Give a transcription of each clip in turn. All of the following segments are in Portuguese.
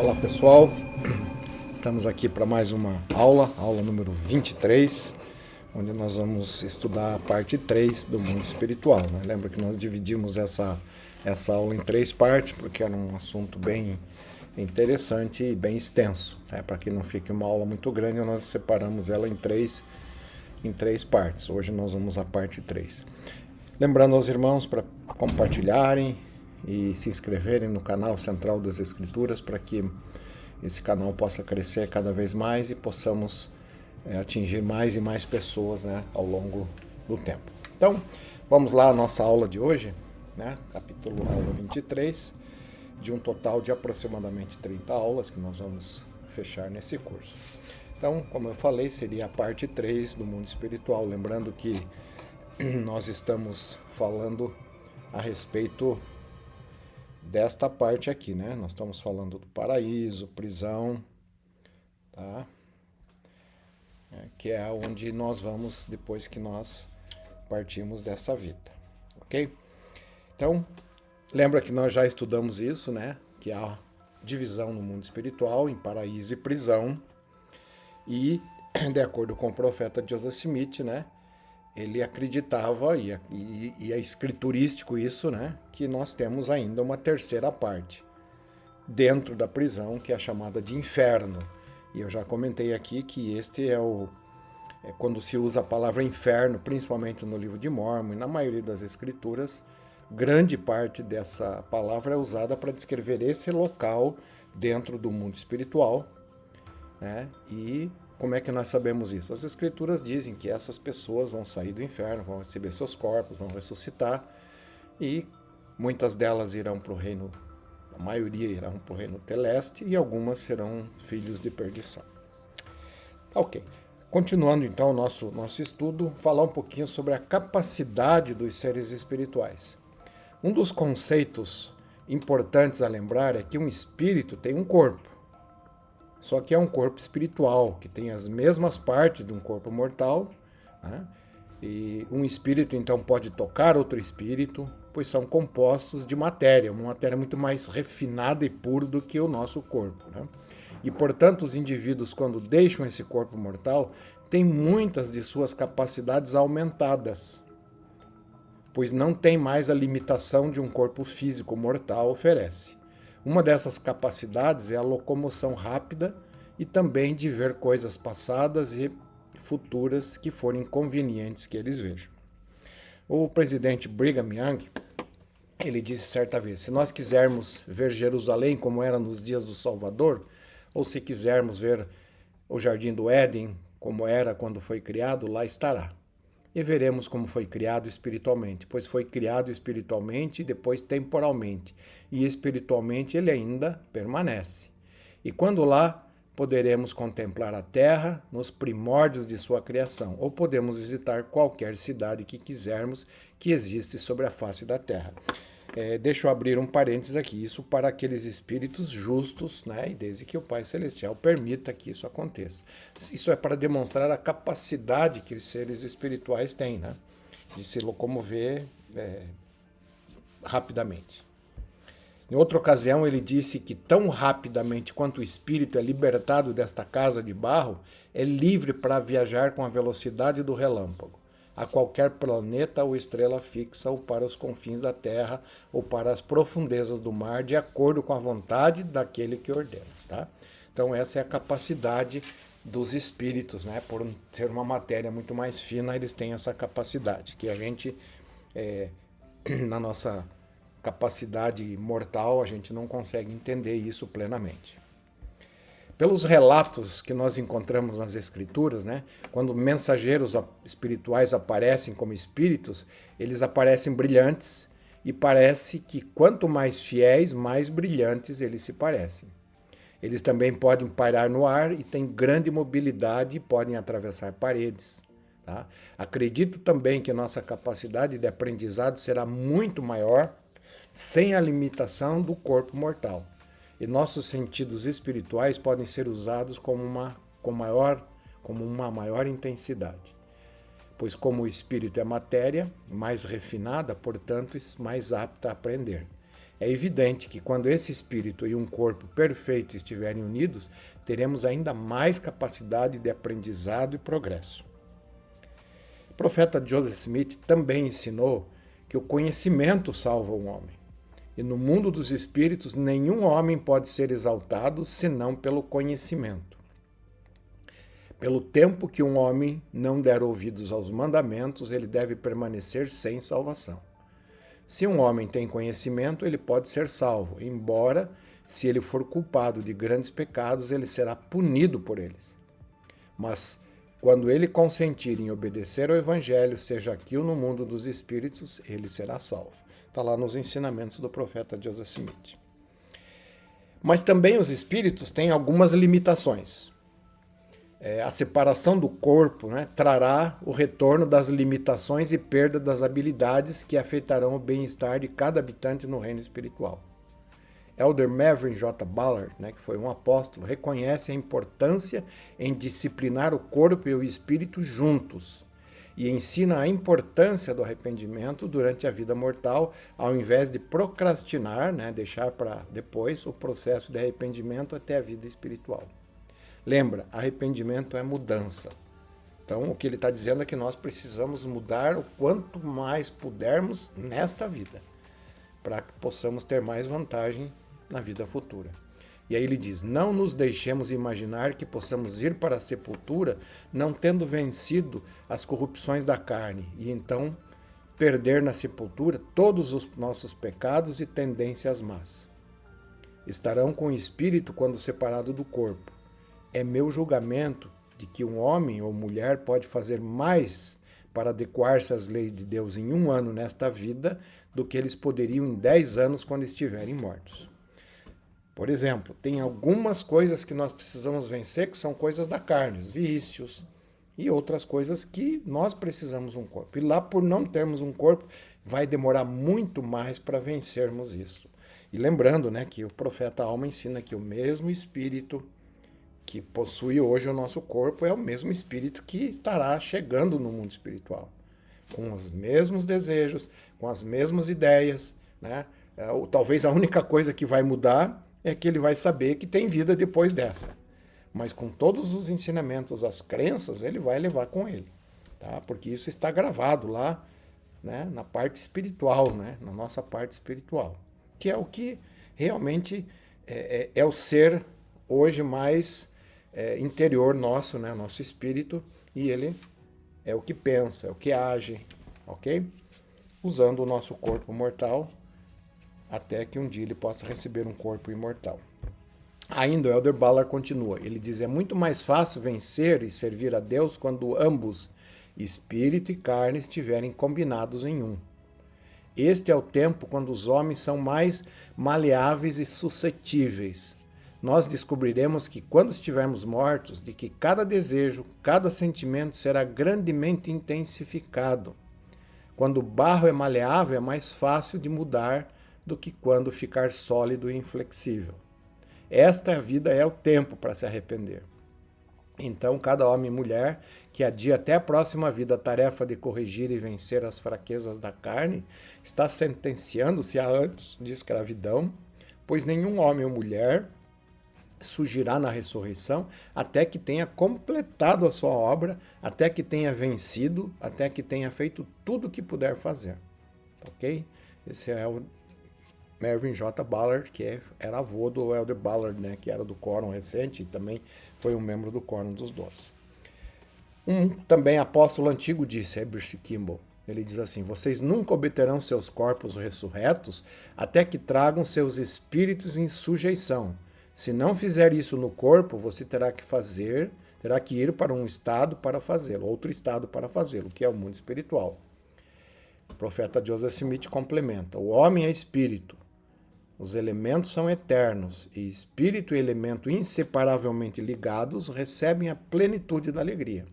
Olá pessoal, estamos aqui para mais uma aula número 23, onde nós vamos estudar a parte 3 do mundo espiritual. Né? Lembra que nós dividimos essa aula em 3 partes, porque era um assunto bem interessante e bem extenso. Né? Para que não fique uma aula muito grande, nós separamos ela em três partes. Hoje nós vamos à parte 3. Lembrando aos irmãos para compartilharem e se inscreverem no canal Central das Escrituras para que esse canal possa crescer cada vez mais e possamos atingir mais e mais pessoas, né, ao longo do tempo. Então, vamos lá à nossa aula de hoje, né, capítulo aula 23, de um total de aproximadamente 30 aulas que nós vamos fechar nesse curso. Então, como eu falei, seria a parte 3 do mundo espiritual, lembrando que nós estamos falando a respeito desta parte aqui, né? Nós estamos falando do paraíso, prisão, tá? Que é onde nós vamos depois que nós partimos dessa vida, ok? Então, lembra que nós já estudamos isso, né? Que há divisão no mundo espiritual em paraíso e prisão. E, de acordo com o profeta Joseph Smith, né? Ele acreditava, e é escriturístico isso, né, que nós temos ainda uma terceira parte dentro da prisão, que é a chamada de inferno. E eu já comentei aqui que este é quando se usa a palavra inferno, principalmente no livro de Mórmon e na maioria das escrituras, grande parte dessa palavra é usada para descrever esse local dentro do mundo espiritual, né, e como é que nós sabemos isso? As escrituras dizem que essas pessoas vão sair do inferno, vão receber seus corpos, vão ressuscitar e muitas delas irão para o reino, a maioria irão para o reino celeste e algumas serão filhos de perdição. Ok. Continuando então o nosso estudo, falar um pouquinho sobre a capacidade dos seres espirituais. Um dos conceitos importantes a lembrar é que um espírito tem um corpo. Só que é um corpo espiritual, que tem as mesmas partes de um corpo mortal, né? E um espírito, então, pode tocar outro espírito, pois são compostos de matéria, uma matéria muito mais refinada e pura do que o nosso corpo, né? E, portanto, os indivíduos, quando deixam esse corpo mortal, têm muitas de suas capacidades aumentadas, pois não tem mais a limitação de um corpo físico mortal oferece. Uma dessas capacidades é a locomoção rápida e também de ver coisas passadas e futuras que forem convenientes que eles vejam. O presidente Brigham Young, ele disse certa vez, se nós quisermos ver Jerusalém como era nos dias do Salvador, ou se quisermos ver o Jardim do Éden como era quando foi criado, lá estará. E veremos como foi criado espiritualmente, pois foi criado espiritualmente e depois temporalmente, e espiritualmente ele ainda permanece. E quando lá, poderemos contemplar a terra nos primórdios de sua criação, ou podemos visitar qualquer cidade que quisermos que existe sobre a face da terra. Deixa eu abrir um parênteses aqui, isso para aqueles espíritos justos, né? E desde que o Pai Celestial permita que isso aconteça. Isso é para demonstrar a capacidade que os seres espirituais têm, né? De se locomover rapidamente. Em outra ocasião, ele disse que tão rapidamente quanto o espírito é libertado desta casa de barro, é livre para viajar com a velocidade do relâmpago a qualquer planeta ou estrela fixa, ou para os confins da Terra, ou para as profundezas do mar, de acordo com a vontade daquele que ordena. Tá? Então essa é a capacidade dos espíritos, né? Por ser uma matéria muito mais fina, eles têm essa capacidade, que a gente, na nossa capacidade mortal, a gente não consegue entender isso plenamente. Pelos relatos que nós encontramos nas escrituras, né, quando mensageiros espirituais aparecem como espíritos, eles aparecem brilhantes e parece que quanto mais fiéis, mais brilhantes eles se parecem. Eles também podem pairar no ar e têm grande mobilidade e podem atravessar paredes. Tá? Acredito também que nossa capacidade de aprendizado será muito maior sem a limitação do corpo mortal. E nossos sentidos espirituais podem ser usados com uma maior intensidade. Pois como o espírito é matéria, mais refinada, portanto, mais apta a aprender. É evidente que quando esse espírito e um corpo perfeito estiverem unidos, teremos ainda mais capacidade de aprendizado e progresso. O profeta Joseph Smith também ensinou que o conhecimento salva o homem. E no mundo dos espíritos, nenhum homem pode ser exaltado senão pelo conhecimento. Pelo tempo que um homem não der ouvidos aos mandamentos, ele deve permanecer sem salvação. Se um homem tem conhecimento, ele pode ser salvo, embora, se ele for culpado de grandes pecados, ele será punido por eles. Mas, quando ele consentir em obedecer ao Evangelho, seja aqui ou no mundo dos espíritos, ele será salvo. Está lá nos ensinamentos do profeta Joseph Smith. Mas também os espíritos têm algumas limitações. A separação do corpo, né, trará o retorno das limitações e perda das habilidades que afetarão o bem-estar de cada habitante no reino espiritual. Elder Melvin J. Ballard, né, que foi um apóstolo, reconhece a importância em disciplinar o corpo e o espírito juntos e ensina a importância do arrependimento durante a vida mortal, ao invés de procrastinar, né, deixar para depois o processo de arrependimento até a vida espiritual. Lembra, arrependimento é mudança. Então, o que ele está dizendo é que nós precisamos mudar o quanto mais pudermos nesta vida, para que possamos ter mais vantagem na vida futura. E aí ele diz, não nos deixemos imaginar que possamos ir para a sepultura não tendo vencido as corrupções da carne, e então perder na sepultura todos os nossos pecados e tendências más. Estarão com o espírito quando separado do corpo. É meu julgamento de que um homem ou mulher pode fazer mais para adequar-se às leis de Deus em 1 ano nesta vida do que eles poderiam em 10 anos quando estiverem mortos. Por exemplo, tem algumas coisas que nós precisamos vencer que são coisas da carne, vícios e outras coisas que nós precisamos um corpo. E lá, por não termos um corpo, vai demorar muito mais para vencermos isso. E lembrando, né, que o profeta Alma ensina que o mesmo espírito que possui hoje o nosso corpo é o mesmo espírito que estará chegando no mundo espiritual, com os mesmos desejos, com as mesmas ideias, né? Talvez a única coisa que vai mudar é que ele vai saber que tem vida depois dessa. Mas com todos os ensinamentos, as crenças, ele vai levar com ele, tá? Porque isso está gravado lá, né, na parte espiritual, né, na nossa parte espiritual, que é o que realmente é o ser hoje mais interior nosso, né, nosso espírito, e ele é o que pensa, é o que age, ok? Usando o nosso corpo mortal, até que um dia ele possa receber um corpo imortal. Ainda o Elder Ballard continua, ele diz, é muito mais fácil vencer e servir a Deus quando ambos, espírito e carne, estiverem combinados em um. Este é o tempo quando os homens são mais maleáveis e suscetíveis. Nós descobriremos que quando estivermos mortos, de que cada desejo, cada sentimento será grandemente intensificado. Quando o barro é maleável, é mais fácil de mudar do que quando ficar sólido e inflexível. Esta vida é o tempo para se arrepender. Então, cada homem e mulher que adia até a próxima vida a tarefa de corrigir e vencer as fraquezas da carne, está sentenciando-se a anos de escravidão, pois nenhum homem ou mulher surgirá na ressurreição até que tenha completado a sua obra, até que tenha vencido, até que tenha feito tudo o que puder fazer. Ok? Esse é o Melvin J. Ballard, que era avô do Elder Ballard, né, que era do Quórum recente e também foi um membro do Quórum dos 12. Também apóstolo antigo disse, Herbert Kimball, ele diz assim, vocês nunca obterão seus corpos ressurretos até que tragam seus espíritos em sujeição. Se não fizer isso no corpo, você terá que ir para um estado para fazê-lo, outro estado para fazê-lo, que é o mundo espiritual. O profeta Joseph Smith complementa, o homem é espírito, os elementos são eternos, e espírito e elemento inseparavelmente ligados recebem a plenitude da alegria.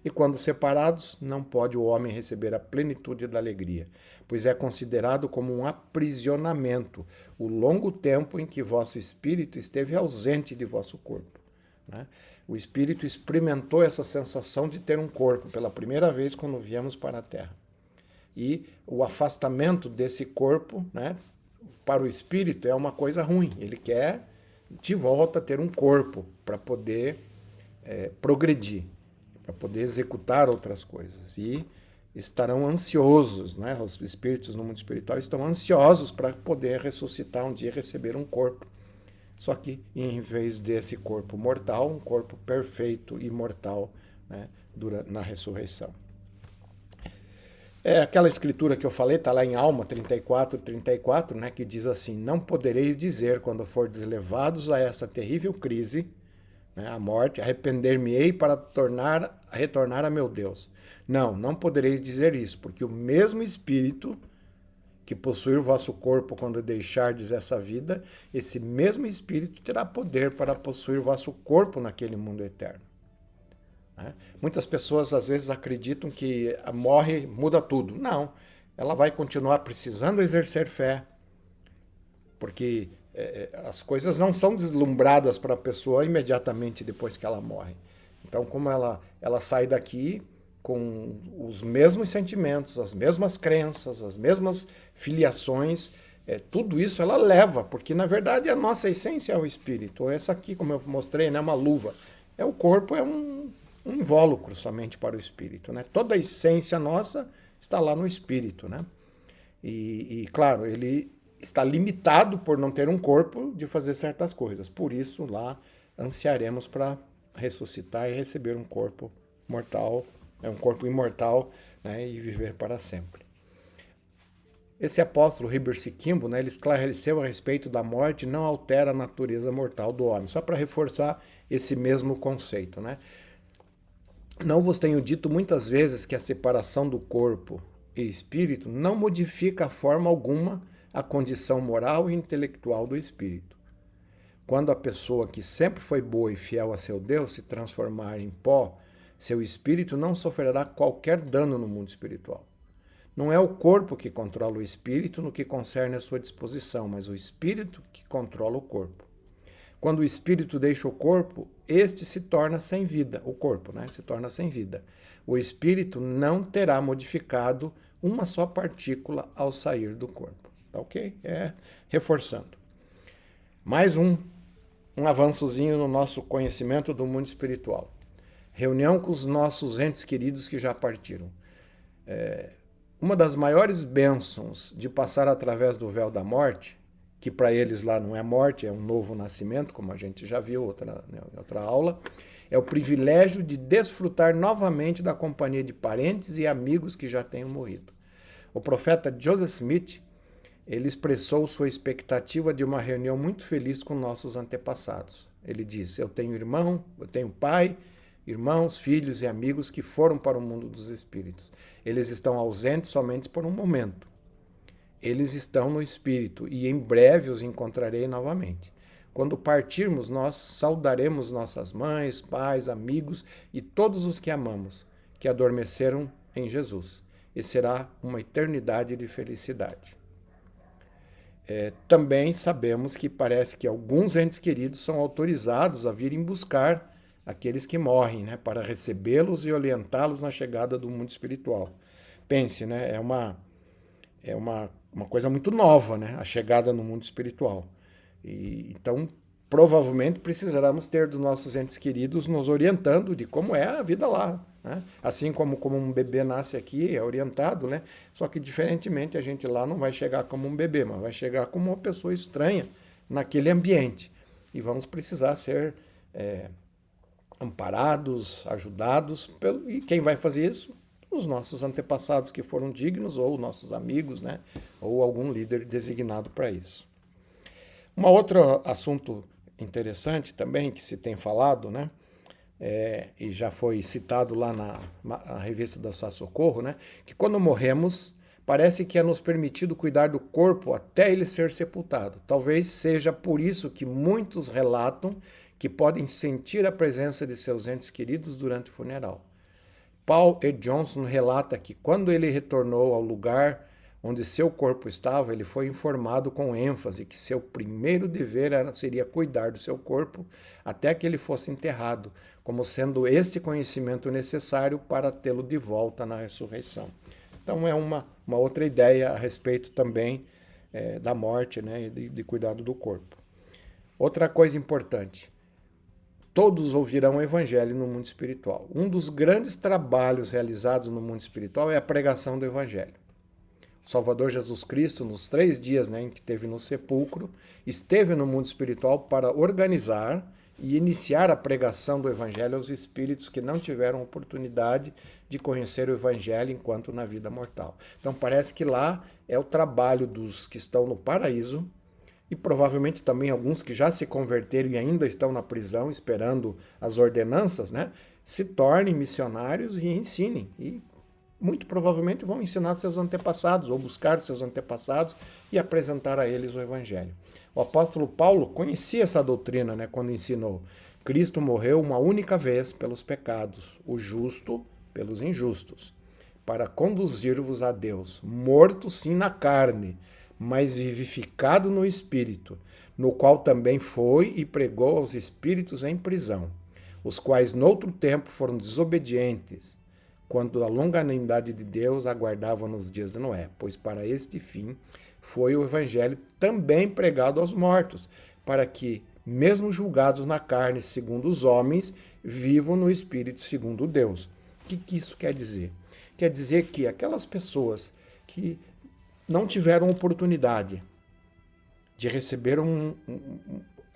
E quando separados, não pode o homem receber a plenitude da alegria, pois é considerado como um aprisionamento o longo tempo em que vosso espírito esteve ausente de vosso corpo. Né? O espírito experimentou essa sensação de ter um corpo pela primeira vez quando viemos para a Terra. E o afastamento desse corpo, né, para o espírito é uma coisa ruim. Ele quer de volta ter um corpo para poder progredir, para poder executar outras coisas. E estarão ansiosos, né? Os espíritos no mundo espiritual estão ansiosos para poder ressuscitar um dia e receber um corpo. Só que, em vez desse corpo mortal, um corpo perfeito e imortal, né, na ressurreição. Aquela escritura que eu falei, está lá em Alma 34, né, que diz assim: não podereis dizer, quando fordes levados a essa terrível crise, né, a morte, arrepender-me-ei para retornar a meu Deus. Não podereis dizer isso, porque o mesmo Espírito que possuir o vosso corpo quando deixardes essa vida, esse mesmo Espírito terá poder para possuir o vosso corpo naquele mundo eterno. Muitas pessoas às vezes acreditam que morre, muda tudo. Não, ela vai continuar precisando exercer fé, porque as coisas não são deslumbradas para a pessoa imediatamente depois que ela morre. Então, como ela sai daqui com os mesmos sentimentos, as mesmas crenças, as mesmas filiações, tudo isso ela leva, porque na verdade a nossa essência é o espírito. Essa aqui, como eu mostrei, né, uma luva. O corpo é um invólucro somente para o espírito, né? Toda a essência nossa está lá no espírito, né? E claro, ele está limitado por não ter um corpo de fazer certas coisas. Por isso, lá ansiaremos para ressuscitar e receber um corpo mortal, um corpo imortal, né, e viver para sempre. Esse apóstolo Heber Kimbo, né, ele esclareceu a respeito da morte, não altera a natureza mortal do homem, só para reforçar esse mesmo conceito, né? Não vos tenho dito muitas vezes que a separação do corpo e espírito não modifica de forma alguma a condição moral e intelectual do espírito. Quando a pessoa que sempre foi boa e fiel a seu Deus se transformar em pó, seu espírito não sofrerá qualquer dano no mundo espiritual. Não é o corpo que controla o espírito no que concerne a sua disposição, mas o espírito que controla o corpo. Quando o espírito deixa o corpo, este se torna sem vida. O corpo, né, se torna sem vida. O espírito não terá modificado uma só partícula ao sair do corpo. Tá ok? Reforçando. Mais um avançozinho no nosso conhecimento do mundo espiritual. Reunião com os nossos entes queridos que já partiram. Uma das maiores bênçãos de passar através do véu da morte, que para eles lá não é morte, é um novo nascimento, como a gente já viu em outra aula, é o privilégio de desfrutar novamente da companhia de parentes e amigos que já tenham morrido. O profeta Joseph Smith, ele expressou sua expectativa de uma reunião muito feliz com nossos antepassados. Ele diz: eu tenho pai, irmãos, filhos e amigos que foram para o mundo dos espíritos. Eles estão ausentes somente por um momento. Eles estão no espírito e em breve os encontrarei novamente. Quando partirmos, nós saudaremos nossas mães, pais, amigos e todos os que amamos, que adormeceram em Jesus. E será uma eternidade de felicidade. Também sabemos que parece que alguns entes queridos são autorizados a virem buscar aqueles que morrem, né, para recebê-los e orientá-los na chegada do mundo espiritual. Pense, né, é uma coisa muito nova, né, a chegada no mundo espiritual. Então, provavelmente precisaremos ter dos nossos entes queridos nos orientando de como é a vida lá, né? Assim como um bebê nasce aqui, é orientado, né? Só que diferentemente a gente lá não vai chegar como um bebê, mas vai chegar como uma pessoa estranha naquele ambiente. E vamos precisar ser amparados, ajudados, e quem vai fazer isso? Os nossos antepassados que foram dignos, ou nossos amigos, né? Ou algum líder designado para isso. Um outro assunto interessante também que se tem falado, né? E já foi citado lá na revista da Sá Socorro, né? Que quando morremos, parece que é nos permitido cuidar do corpo até ele ser sepultado. Talvez seja por isso que muitos relatam que podem sentir a presença de seus entes queridos durante o funeral. Paul E. Johnson relata que quando ele retornou ao lugar onde seu corpo estava, ele foi informado com ênfase que seu primeiro dever seria cuidar do seu corpo até que ele fosse enterrado, como sendo este conhecimento necessário para tê-lo de volta na ressurreição. Então é uma outra ideia a respeito também da morte, né, e de cuidado do corpo. Outra coisa importante, todos ouvirão o evangelho no mundo espiritual. Um dos grandes trabalhos realizados no mundo espiritual é a pregação do evangelho. O Salvador Jesus Cristo, nos 3 dias, né, em que esteve no sepulcro, esteve no mundo espiritual para organizar e iniciar a pregação do evangelho aos espíritos que não tiveram oportunidade de conhecer o evangelho enquanto na vida mortal. Então parece que lá é o trabalho dos que estão no paraíso, e provavelmente também alguns que já se converteram e ainda estão na prisão esperando as ordenanças, né, se tornem missionários e ensinem. E muito provavelmente vão ensinar seus antepassados ou buscar seus antepassados e apresentar a eles o evangelho. O apóstolo Paulo conhecia essa doutrina, né, quando ensinou: Cristo morreu uma única vez pelos pecados, o justo pelos injustos, para conduzir-vos a Deus, morto sim na carne, mas vivificado no Espírito, no qual também foi e pregou aos espíritos em prisão, os quais noutro tempo foram desobedientes, quando a longanimidade de Deus aguardava nos dias de Noé, pois para este fim foi o evangelho também pregado aos mortos, para que, mesmo julgados na carne segundo os homens, vivam no Espírito segundo Deus. O que isso quer dizer? Quer dizer que aquelas pessoas que não tiveram oportunidade de receber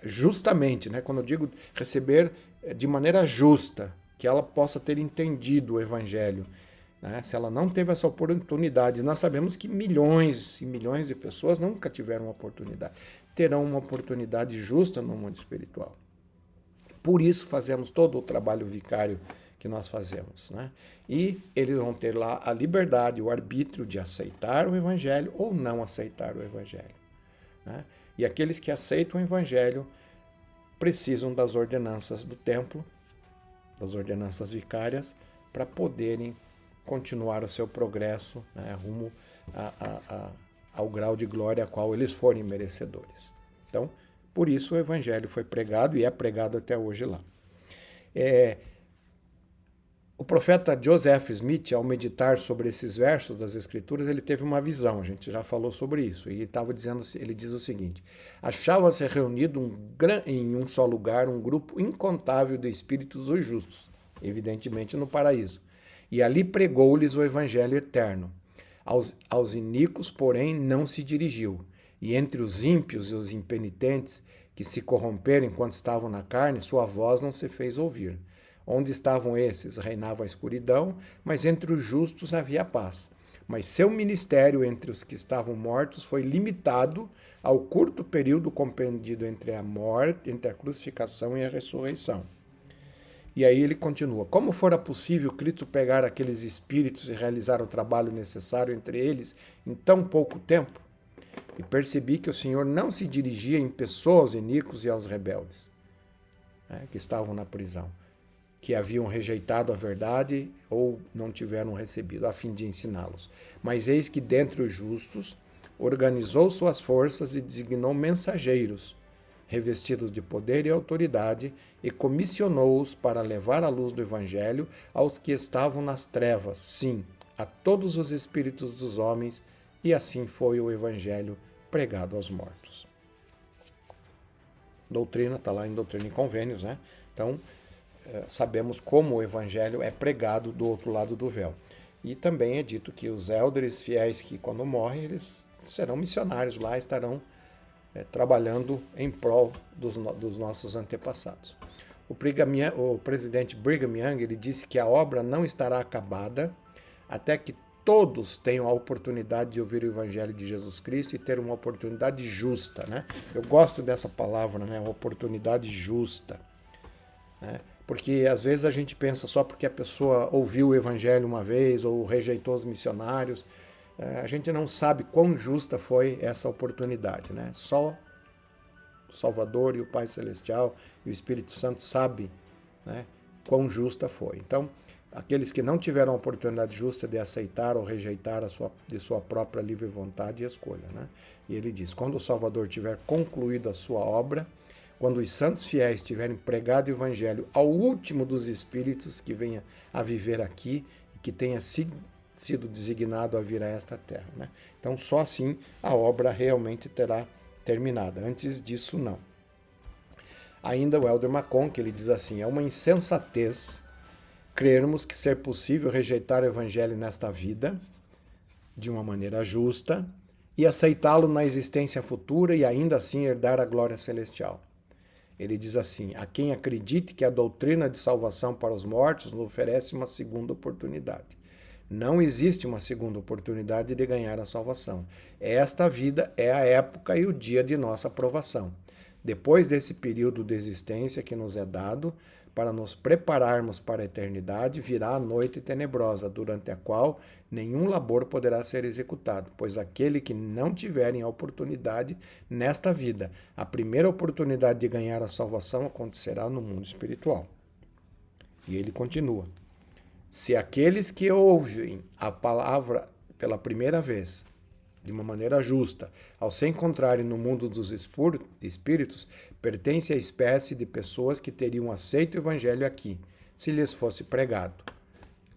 justamente, né? Quando eu digo receber de maneira justa, que ela possa ter entendido o evangelho, né? Se ela não teve essa oportunidade, nós sabemos que milhões e milhões de pessoas nunca tiveram uma oportunidade, terão uma oportunidade justa no mundo espiritual. Por isso fazemos todo o trabalho vicário que nós fazemos, né? E eles vão ter lá a liberdade, o arbítrio de aceitar o evangelho ou não aceitar o evangelho, né? E aqueles que aceitam o evangelho precisam das ordenanças do templo, das ordenanças vicárias, para poderem continuar o seu progresso, né, rumo ao grau de glória a qual eles forem merecedores. Então, por isso o evangelho foi pregado e é pregado até hoje lá. O profeta Joseph Smith, ao meditar sobre esses versos das Escrituras, ele teve uma visão, a gente já falou sobre isso, e ele diz o seguinte: achava-se reunido em um só lugar um grupo incontável de espíritos dos justos, evidentemente no paraíso, e ali pregou-lhes o evangelho eterno. Aos iníquos, porém, não se dirigiu, e entre os ímpios e os impenitentes que se corromperam enquanto estavam na carne, sua voz não se fez ouvir. Onde estavam esses, reinava a escuridão, mas entre os justos havia paz. Mas seu ministério entre os que estavam mortos foi limitado ao curto período compreendido entre a morte, entre a crucificação e a ressurreição. E aí ele continua: como fora possível Cristo pegar aqueles espíritos e realizar o trabalho necessário entre eles em tão pouco tempo? E percebi que o Senhor não se dirigia em pessoa aos iníquos e aos rebeldes, né, que estavam na prisão, que haviam rejeitado a verdade ou não tiveram recebido, a fim de ensiná-los. Mas eis que dentre os justos organizou suas forças e designou mensageiros, revestidos de poder e autoridade, e comissionou-os para levar a luz do Evangelho aos que estavam nas trevas, sim, a todos os espíritos dos homens, e assim foi o Evangelho pregado aos mortos. Doutrina, está lá em Doutrina e Convênios, né? Então, sabemos como o evangelho é pregado do outro lado do véu. E também é dito que os élderes fiéis que, quando morrem, eles serão missionários lá, estarão trabalhando em prol dos nossos antepassados. O presidente Brigham Young, ele disse que a obra não estará acabada até que todos tenham a oportunidade de ouvir o evangelho de Jesus Cristo e ter uma oportunidade justa, né? Eu gosto dessa palavra, né? Oportunidade justa, né? Porque às vezes a gente pensa só porque a pessoa ouviu o evangelho uma vez ou rejeitou os missionários, a gente não sabe quão justa foi essa oportunidade, né? Só o Salvador e o Pai Celestial e o Espírito Santo sabem, né, quão justa foi. Então, aqueles que não tiveram a oportunidade justa de aceitar ou rejeitar de sua própria livre vontade e escolha, né? E ele diz: quando o Salvador tiver concluído a sua obra, quando os santos fiéis tiverem pregado o evangelho ao último dos espíritos que venha a viver aqui e que tenha sido designado a vir a esta terra, né? Então, só assim a obra realmente terá terminada. Antes disso, não. Ainda o Elder Macon, que ele diz assim, é uma insensatez crermos que ser possível rejeitar o evangelho nesta vida, de uma maneira justa, e aceitá-lo na existência futura e ainda assim herdar a glória celestial. Ele diz assim, a quem acredite que a doutrina de salvação para os mortos nos oferece uma segunda oportunidade. Não existe uma segunda oportunidade de ganhar a salvação. Esta vida é a época e o dia de nossa aprovação. Depois desse período de existência que nos é dado, para nos prepararmos para a eternidade, virá a noite tenebrosa, durante a qual nenhum labor poderá ser executado, pois aquele que não tiverem a oportunidade nesta vida, a primeira oportunidade de ganhar a salvação acontecerá no mundo espiritual. E ele continua. Se aqueles que ouvem a palavra pela primeira vez, de uma maneira justa, ao se encontrarem no mundo dos espíritos, pertencem à espécie de pessoas que teriam aceito o evangelho aqui, se lhes fosse pregado.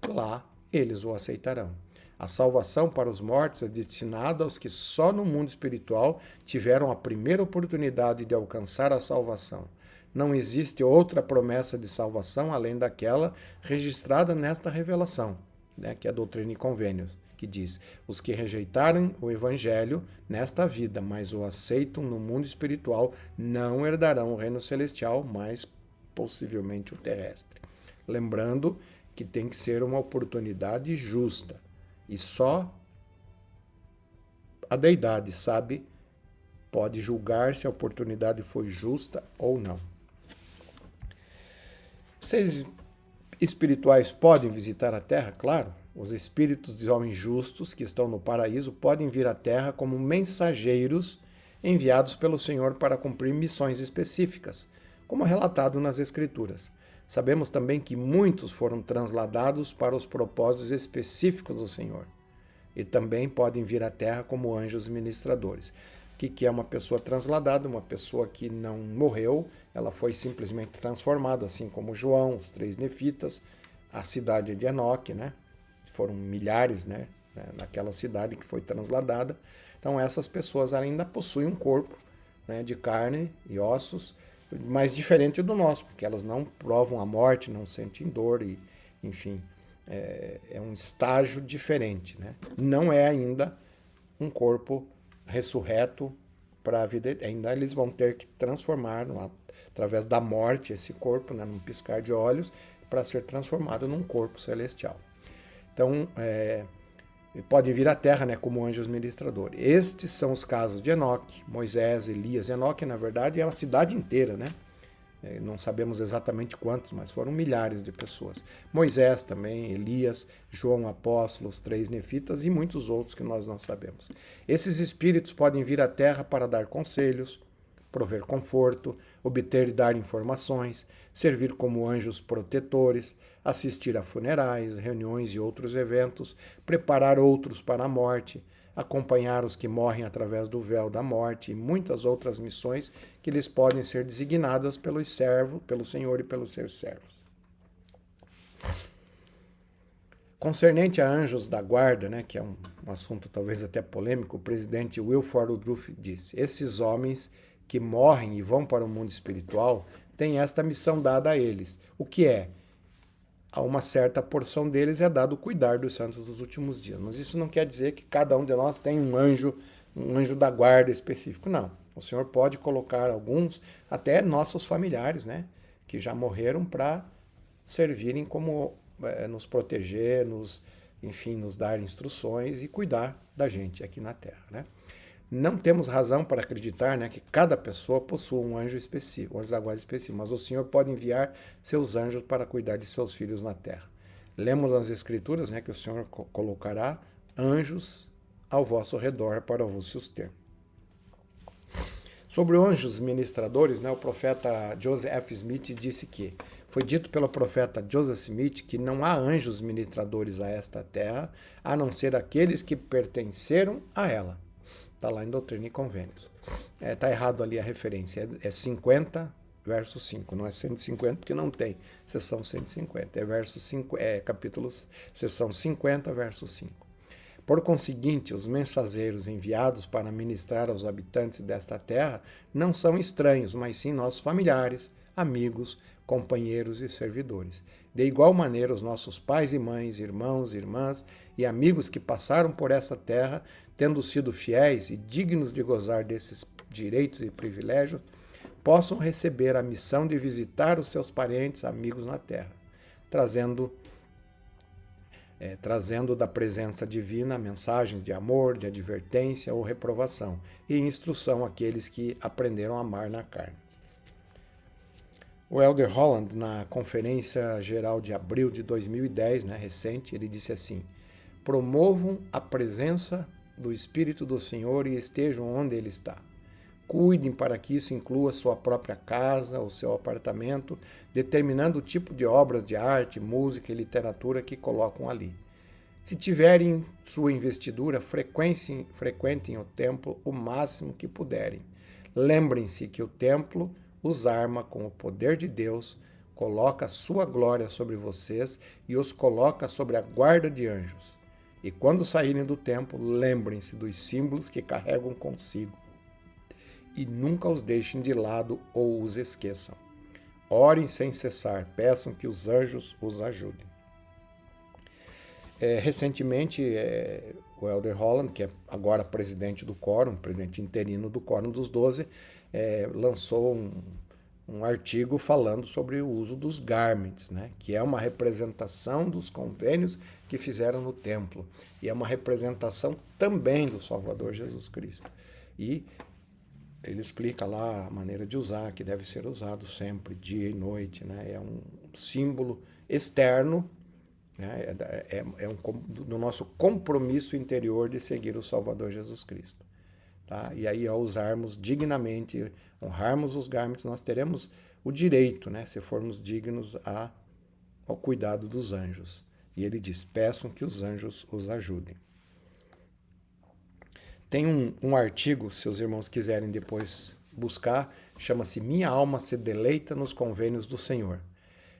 Lá eles o aceitarão. A salvação para os mortos é destinada aos que só no mundo espiritual tiveram a primeira oportunidade de alcançar a salvação. Não existe outra promessa de salvação além daquela registrada nesta revelação, né, que é a Doutrina e Convênios, que diz, os que rejeitaram o evangelho nesta vida, mas o aceitam no mundo espiritual, não herdarão o reino celestial, mas possivelmente o terrestre. Lembrando que tem que ser uma oportunidade justa. E só a deidade sabe, pode julgar se a oportunidade foi justa ou não. Seres espirituais podem visitar a Terra? Claro. Os espíritos de homens justos que estão no paraíso podem vir à Terra como mensageiros enviados pelo Senhor para cumprir missões específicas, como relatado nas Escrituras. Sabemos também que muitos foram transladados para os propósitos específicos do Senhor e também podem vir à Terra como anjos ministradores. O que é uma pessoa transladada? Uma pessoa que não morreu, ela foi simplesmente transformada, assim como João, os 3 nefitas, a cidade de Enoque, né? Foram milhares, né, naquela cidade que foi transladada. Então essas pessoas ainda possuem um corpo, né, de carne e ossos, mas diferente do nosso, porque elas não provam a morte, não sentem dor, e, enfim, é um estágio diferente, né? Não é ainda um corpo ressurreto para a vida, ainda eles vão ter que transformar, através da morte, esse corpo, né, num piscar de olhos, para ser transformado num corpo celestial. Então, pode vir à Terra, né, como anjos ministradores. Estes são os casos de Enoque, Moisés, Elias. Enoque, na verdade, é a cidade inteira, né? Não sabemos exatamente quantos, mas foram milhares de pessoas. Moisés também, Elias, João Apóstolo, os 3 nefitas e muitos outros que nós não sabemos. Esses espíritos podem vir à Terra para dar conselhos, prover conforto, obter e dar informações, servir como anjos protetores, assistir a funerais, reuniões e outros eventos, preparar outros para a morte, acompanhar os que morrem através do véu da morte e muitas outras missões que lhes podem ser designadas pelo Senhor e pelos seus servos. Concernente a anjos da guarda, né, que é um assunto talvez até polêmico, o presidente Wilford Woodruff disse, esses homens que morrem e vão para o mundo espiritual têm esta missão dada a eles. O que é? A uma certa porção deles é dado cuidar dos santos dos últimos dias. Mas isso não quer dizer que cada um de nós tem um anjo da guarda específico. Não. O Senhor pode colocar alguns, até nossos familiares, né, que já morreram, para servirem como nos proteger, enfim, nos dar instruções e cuidar da gente aqui na Terra, né? Não temos razão para acreditar, né, que cada pessoa possua um anjo específico, um anjo da guarda específico, mas o Senhor pode enviar seus anjos para cuidar de seus filhos na terra. Lemos nas Escrituras, né, que o Senhor colocará anjos ao vosso redor para vos suster. Sobre anjos ministradores, né, o profeta Joseph F. Smith disse que foi dito pelo profeta Joseph Smith que não há anjos ministradores a esta terra, a não ser aqueles que pertenceram a ela. Está lá em Doutrina e Convênios. Está errado ali a referência, é 50, verso 5. Não é 150 porque não tem seção 150. É verso 5, capítulos, seção 50, verso 5. Por conseguinte, os mensageiros enviados para ministrar aos habitantes desta terra não são estranhos, mas sim nossos familiares, amigos, companheiros e servidores. De igual maneira, os nossos pais e mães, irmãos, irmãs e amigos que passaram por essa terra, tendo sido fiéis e dignos de gozar desses direitos e privilégios, possam receber a missão de visitar os seus parentes, amigos na terra, trazendo da presença divina mensagens de amor, de advertência ou reprovação e instrução àqueles que aprenderam a amar na carne. O Elder Holland, na Conferência Geral de abril de 2010, recente, ele disse assim: promovam a presença do Espírito do Senhor e estejam onde Ele está. Cuidem para que isso inclua sua própria casa ou seu apartamento, determinando o tipo de obras de arte, música e literatura que colocam ali. Se tiverem sua investidura, frequentem o templo o máximo que puderem. Lembrem-se que o templo os arma com o poder de Deus, coloca a sua glória sobre vocês e os coloca sobre a guarda de anjos. E quando saírem do templo, lembrem-se dos símbolos que carregam consigo e nunca os deixem de lado ou os esqueçam. Orem sem cessar, peçam que os anjos os ajudem. Recentemente, o Elder Holland, que é agora presidente do Quórum, presidente interino do Quórum dos 12, lançou um artigo falando sobre o uso dos garments, que é uma representação dos convênios que fizeram no templo. E é uma representação também do Salvador Jesus Cristo. E ele explica lá a maneira de usar, que deve ser usado sempre, dia e noite. É um símbolo externo, do nosso compromisso interior de seguir o Salvador Jesus Cristo. Tá? E aí, ao usarmos dignamente, honrarmos os garments, nós teremos o direito, se formos dignos ao cuidado dos anjos. E ele diz, peçam que os anjos os ajudem. Tem um artigo, se os irmãos quiserem depois buscar, chama-se Minha Alma se Deleita nos Convênios do Senhor.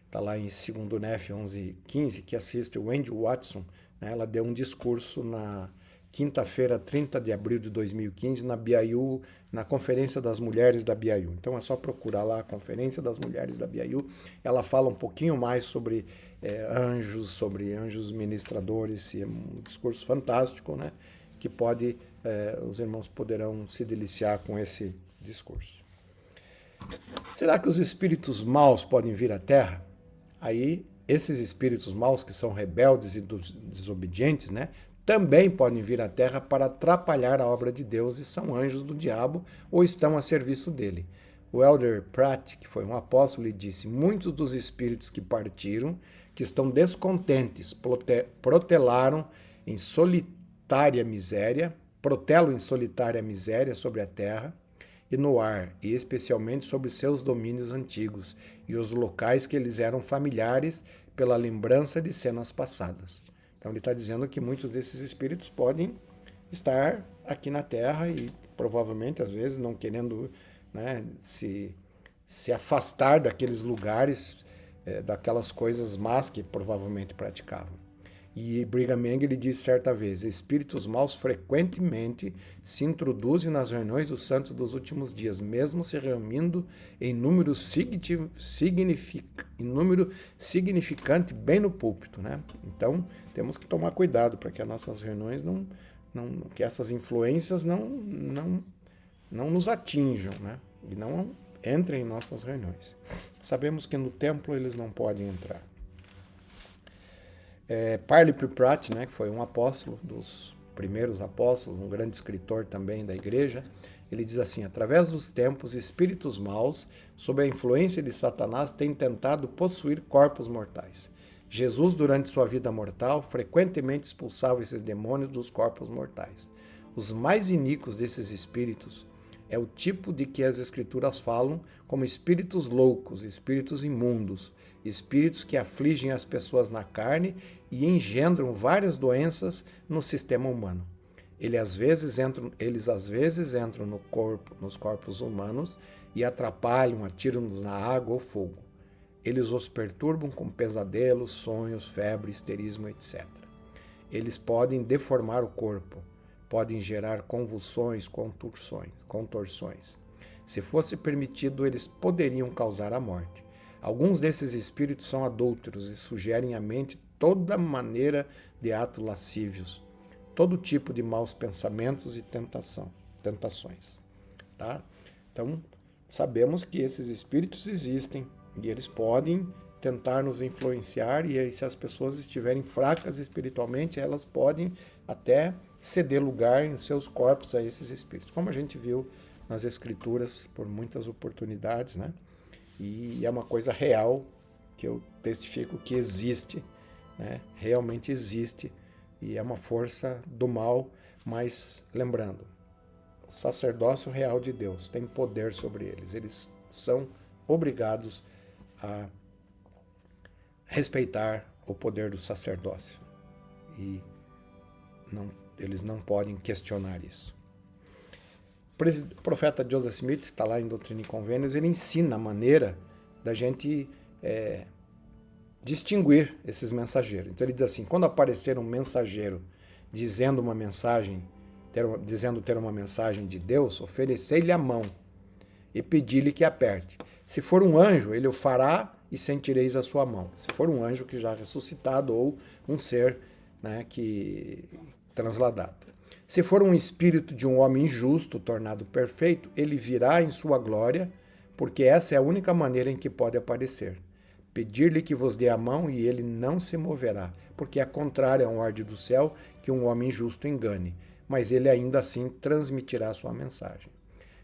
Está lá em 2 Nef 11:15, que assiste o Wendy Watson. Ela deu um discurso na quinta-feira, 30 de abril de 2015, na BIU, na Conferência das Mulheres da BIU. Então é só procurar lá a Conferência das Mulheres da BIU. Ela fala um pouquinho mais sobre anjos, sobre anjos ministradores. É um discurso fantástico, que os irmãos poderão se deliciar com esse discurso. Será que os espíritos maus podem vir à Terra? Aí, esses espíritos maus que são rebeldes e desobedientes, também podem vir à Terra para atrapalhar a obra de Deus e são anjos do diabo ou estão a serviço dele. O Elder Pratt, que foi um apóstolo, lhe disse, muitos dos espíritos que partiram, que estão descontentes, protelam em solitária miséria sobre a terra e no ar, e especialmente sobre seus domínios antigos e os locais que eles eram familiares pela lembrança de cenas passadas. Então ele está dizendo que muitos desses espíritos podem estar aqui na Terra e provavelmente, às vezes, não querendo se afastar daqueles lugares, daquelas coisas más que provavelmente praticavam. E Brigham Young ele disse certa vez, espíritos maus frequentemente se introduzem nas reuniões dos santos dos últimos dias, mesmo se reunindo em número significante bem no púlpito. Então, temos que tomar cuidado para que as nossas reuniões que essas influências não nos atinjam, e não entrem em nossas reuniões. Sabemos que no templo eles não podem entrar. Parley P. Pratt, que foi um apóstolo, dos primeiros apóstolos, um grande escritor também da igreja, ele diz assim, através dos tempos, espíritos maus, sob a influência de Satanás, têm tentado possuir corpos mortais. Jesus, durante sua vida mortal, frequentemente expulsava esses demônios dos corpos mortais. Os mais iníquos desses espíritos é o tipo de que as escrituras falam como espíritos loucos, espíritos imundos, espíritos que afligem as pessoas na carne e engendram várias doenças no sistema humano. Eles às vezes entram nos corpos humanos e atrapalham, atiram-nos na água ou fogo. Eles os perturbam com pesadelos, sonhos, febre, histerismo, etc. Eles podem deformar o corpo, podem gerar convulsões, contorções. Se fosse permitido, eles poderiam causar a morte. Alguns desses espíritos são adúlteros e sugerem à mente toda maneira de atos lascívios, todo tipo de maus pensamentos e tentações. Tá? Então, sabemos que esses espíritos existem e eles podem tentar nos influenciar, e aí, se as pessoas estiverem fracas espiritualmente, elas podem até ceder lugar em seus corpos a esses espíritos, como a gente viu nas Escrituras por muitas oportunidades, né? E é uma coisa real que eu testifico que existe, né? Realmente existe, e é uma força do mal, mas lembrando, o sacerdócio real de Deus tem poder sobre eles. Eles são obrigados a respeitar o poder do sacerdócio e eles não podem questionar isso. O profeta Joseph Smith, está lá em Doutrina e Convênios, ele ensina a maneira da gente distinguir esses mensageiros. Então ele diz assim, quando aparecer um mensageiro dizendo uma mensagem, dizendo ter uma mensagem de Deus, oferecei-lhe a mão e pedi-lhe que aperte. Se for um anjo, ele o fará e sentireis a sua mão. Se for um anjo que já ressuscitado ou um ser, né, que transladado. Se for um espírito de um homem justo, tornado perfeito, ele virá em sua glória, porque essa é a única maneira em que pode aparecer. Pedir-lhe que vos dê a mão e ele não se moverá, porque é contrário a uma ordem do céu que um homem justo engane, mas ele ainda assim transmitirá sua mensagem.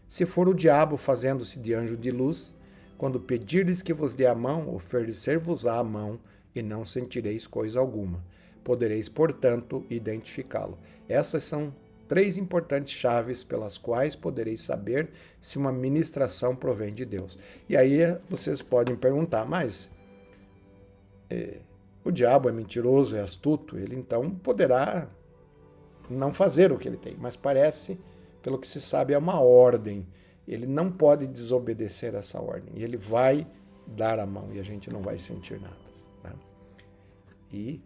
Se for o diabo fazendo-se de anjo de luz, quando pedirdes que vos dê a mão, oferecer-vos-á a mão e não sentireis coisa alguma. Podereis, portanto, identificá-lo. Essas são 3 importantes chaves pelas quais podereis saber se uma ministração provém de Deus. E aí vocês podem perguntar, mas o diabo é mentiroso, é astuto, ele então poderá não fazer o que ele tem, mas parece, pelo que se sabe, é uma ordem. Ele não pode desobedecer essa ordem. E ele vai dar a mão e a gente não vai sentir nada. Né? E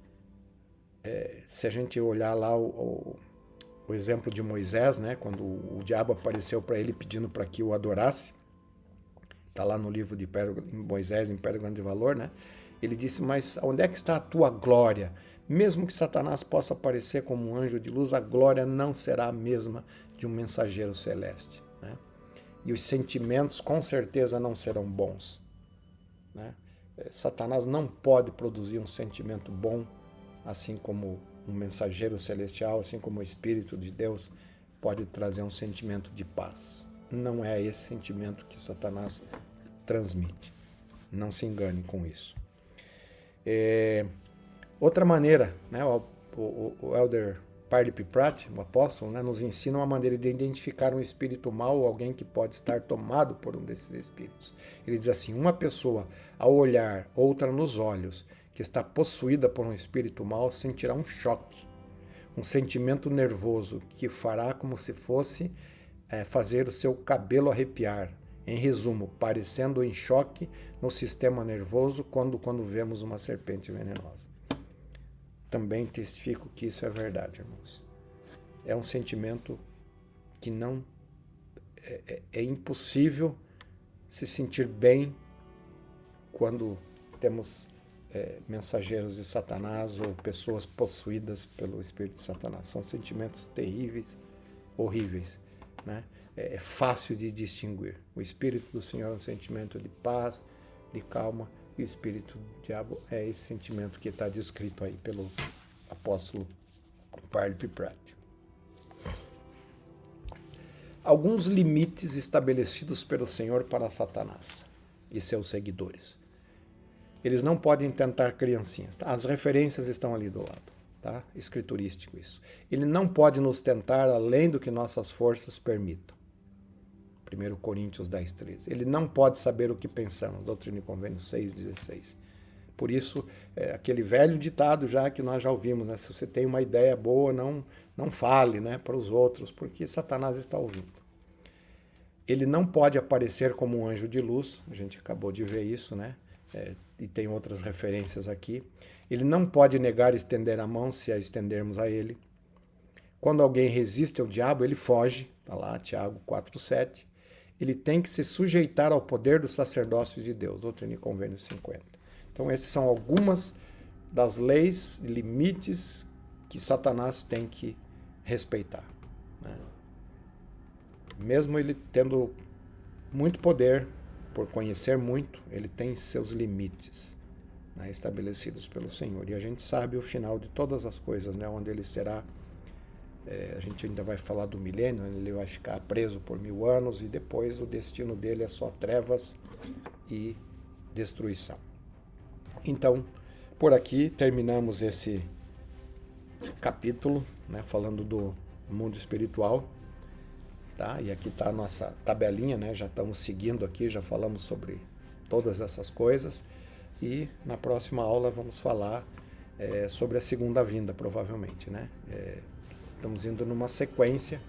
se a gente olhar lá o exemplo de Moisés, né, quando o diabo apareceu para ele pedindo para que o adorasse, está lá no livro de Moisés, Império Grande Valor, né? Ele disse, mas onde é que está a tua glória? Mesmo que Satanás possa aparecer como um anjo de luz, a glória não será a mesma de um mensageiro celeste. Né? E os sentimentos com certeza não serão bons. Né? Satanás não pode produzir um sentimento bom, assim como um mensageiro celestial, assim como o Espírito de Deus pode trazer um sentimento de paz. Não é esse sentimento que Satanás transmite. Não se engane com isso. Outra maneira, né, o Elder Parley P. Pratt, o apóstolo, né, nos ensina uma maneira de identificar um espírito mau ou alguém que pode estar tomado por um desses espíritos. Ele diz assim, uma pessoa, ao olhar outra nos olhos, que está possuída por um espírito mau, sentirá um choque, um sentimento nervoso que fará como se fosse fazer o seu cabelo arrepiar. Em resumo, parecendo em choque no sistema nervoso quando vemos uma serpente venenosa. Também testifico que isso é verdade, irmãos. É um sentimento que não é impossível se sentir bem quando temos mensageiros de Satanás ou pessoas possuídas pelo espírito de Satanás. São sentimentos terríveis, horríveis, né? É fácil de distinguir. O espírito do Senhor é um sentimento de paz, de calma, e o espírito do diabo é esse sentimento que está descrito aí pelo apóstolo Parley P. Pratt. Alguns limites estabelecidos pelo Senhor para Satanás e seus seguidores. Eles não podem tentar criancinhas. Tá? As referências estão ali do lado. Tá? Escriturístico isso. Ele não pode nos tentar além do que nossas forças permitam. 1 Coríntios 10, 13. Ele não pode saber o que pensamos. Doutrina e Convênios 6, 16. Por isso, aquele velho ditado já que nós já ouvimos, né? Se você tem uma ideia boa, não fale, né, para os outros, porque Satanás está ouvindo. Ele não pode aparecer como um anjo de luz, a gente acabou de ver isso, né? E tem outras referências aqui. Ele não pode negar estender a mão se a estendermos a ele. Quando alguém resiste ao diabo, ele foge, está lá, Tiago 4,7. Ele tem que se sujeitar ao poder do sacerdócio de Deus, Doutrina e Convênio 50. Então, essas são algumas das leis e limites que Satanás tem que respeitar, né? Mesmo ele tendo muito poder, por conhecer muito, ele tem seus limites, né, estabelecidos pelo Senhor. E a gente sabe o final de todas as coisas, né, onde ele será. A gente ainda vai falar do milênio, ele vai ficar preso por 1000 anos e depois o destino dele é só trevas e destruição. Então, por aqui terminamos esse capítulo, né, falando do mundo espiritual. Tá? E aqui está a nossa tabelinha, né? Já estamos seguindo aqui, já falamos sobre todas essas coisas. E na próxima aula vamos falar sobre a segunda vinda, provavelmente, né? Estamos indo numa sequência,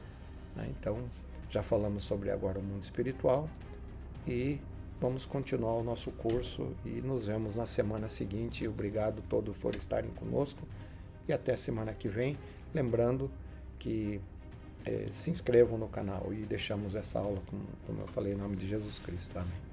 né? Então já falamos sobre agora o mundo espiritual e vamos continuar o nosso curso e nos vemos na semana seguinte. Obrigado a todos por estarem conosco e até semana que vem. Lembrando que se inscrevam no canal e deixamos essa aula, como eu falei, em nome de Jesus Cristo. Amém.